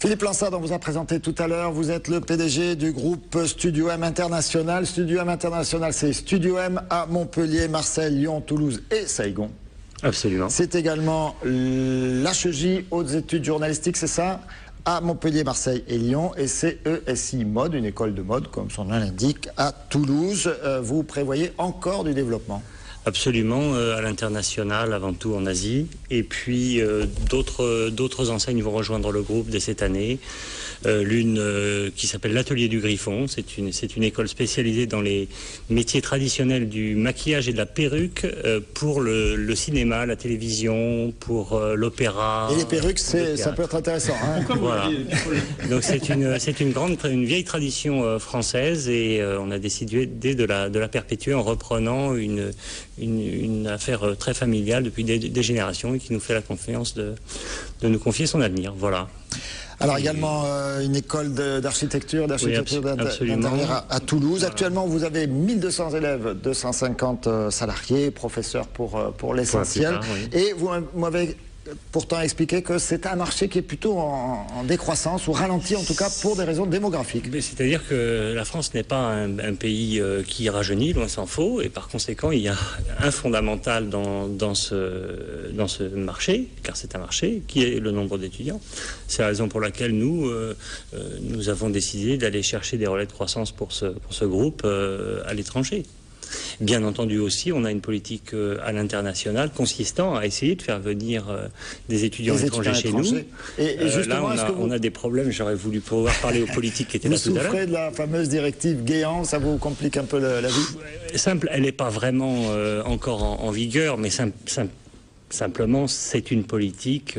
Philippe Lansade, on vous a présenté tout à l'heure, vous êtes le PDG du groupe Studio M International. Studio M International, c'est Studio M à Montpellier, Marseille, Lyon, Toulouse et Saigon. Absolument. C'est également l'HEJ, Hautes Études Journalistiques, c'est ça, à Montpellier, Marseille et Lyon, et c'est ESI Mode, une école de mode, comme son nom l'indique, à Toulouse. Vous prévoyez encore du développement? Absolument, à l'international, avant tout en Asie. Et puis d'autres enseignes vont rejoindre le groupe dès cette année. L'une qui s'appelle l'Atelier du Griffon. C'est une école spécialisée dans les métiers traditionnels du maquillage et de la perruque pour le cinéma, la télévision, pour l'opéra. Et les perruques, ça peut être intéressant. Hein. Voilà. Donc c'est une vieille tradition française et on a décidé de la perpétuer en reprenant une affaire très familiale depuis des générations et qui nous fait la confiance de nous confier son avenir. Voilà. Alors également une école d'architecture, d'intérieur à Toulouse. Voilà. Actuellement, vous avez 1200 élèves, 250 salariés, professeurs pour l'essentiel. Oui. Et vous m'avez pourtant expliqué que c'est un marché qui est plutôt en décroissance, ou ralenti en tout cas pour des raisons démographiques. C'est-à-dire que la France n'est pas un pays qui rajeunit, loin s'en faut, et par conséquent il y a un fondamental dans ce marché, car c'est un marché, qui est le nombre d'étudiants. C'est la raison pour laquelle nous avons décidé d'aller chercher des relais de croissance pour ce groupe à l'étranger. Bien entendu aussi, on a une politique à l'international consistant à essayer de faire venir des étudiants étrangers chez nous. Et justement, là, on a des problèmes. J'aurais voulu pouvoir parler aux politiques qui étaient là tout à l'heure. Vous souffrez de la fameuse directive Guéant, ça vous complique un peu la vie? Simple, elle n'est pas vraiment encore en vigueur, mais simplement, c'est une politique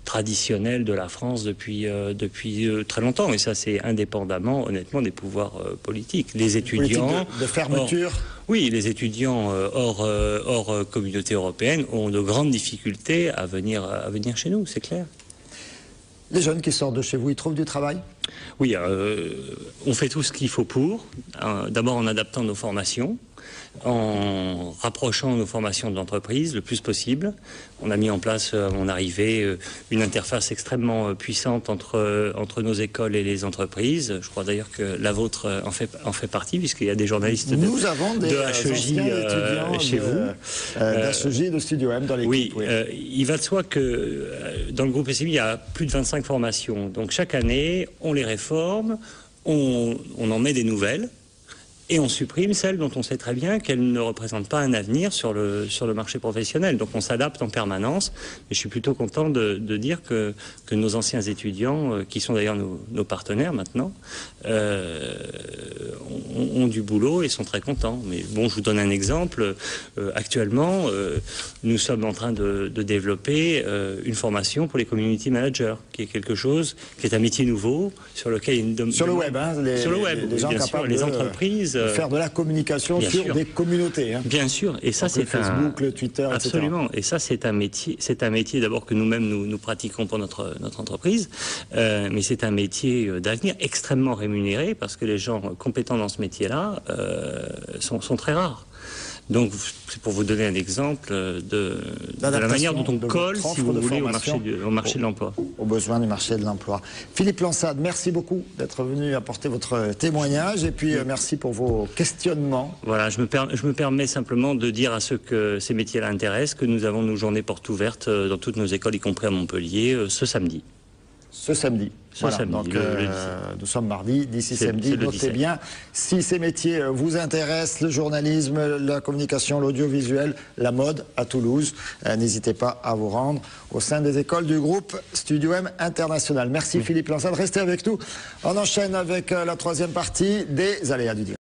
traditionnelle de la France depuis très longtemps. Et ça, c'est indépendamment, honnêtement, des pouvoirs politiques. Les étudiants... de fermeture. Oui, les étudiants hors communauté européenne ont de grandes difficultés à venir chez nous, c'est clair. Les jeunes qui sortent de chez vous, ils trouvent du travail? Oui, on fait tout ce qu'il faut pour. D'abord en adaptant nos formations, en rapprochant nos formations de l'entreprise le plus possible. On a mis en place, à mon arrivée, une interface extrêmement puissante entre nos écoles et les entreprises. Je crois d'ailleurs que la vôtre en fait partie, puisqu'il y a des journalistes de HEJ chez vous. D'HEJ de Studio M dans l'équipe. Oui, il va de soi que dans le groupe SMI, il y a plus de 25 formations. Donc chaque année, on les réforme, on en met des nouvelles, et on supprime celles dont on sait très bien qu'elles ne représentent pas un avenir sur le marché professionnel. Donc on s'adapte en permanence. Mais je suis plutôt content de dire que nos anciens étudiants, qui sont d'ailleurs nos partenaires maintenant, ont du boulot et sont très contents. Mais bon, je vous donne un exemple. Actuellement, nous sommes en train de développer une formation pour les community managers, qui est quelque chose, qui est un métier nouveau, sur lequel il y a une sur le web, hein, sur le web, les gens bien capables sûr, les entreprises. Faire de la communication sur des communautés. Hein. Bien sûr, et ça c'est Facebook, le Twitter, absolument. etc. Et ça c'est un métier d'abord que nous-mêmes nous pratiquons pour notre entreprise, mais c'est un métier d'avenir extrêmement rémunéré parce que les gens compétents dans ce métier-là sont très rares. Donc, c'est pour vous donner un exemple de la manière dont on colle, si vous voulez, au marché de l'emploi. Aux besoins du marché de l'emploi. Philippe Lansade, merci beaucoup d'être venu apporter votre témoignage et puis merci pour vos questionnements. Voilà, je me permets simplement de dire à ceux que ces métiers-là intéressent que nous avons nos journées portes ouvertes dans toutes nos écoles, y compris à Montpellier, ce samedi. Ce samedi. Voilà, donc nous sommes mardi, d'ici samedi, notez bien, si ces métiers vous intéressent, le journalisme, la communication, l'audiovisuel, la mode à Toulouse, n'hésitez pas à vous rendre au sein des écoles du groupe Studio M International. Merci Philippe Lansade, restez avec nous. On enchaîne avec la troisième partie des aléas du direct.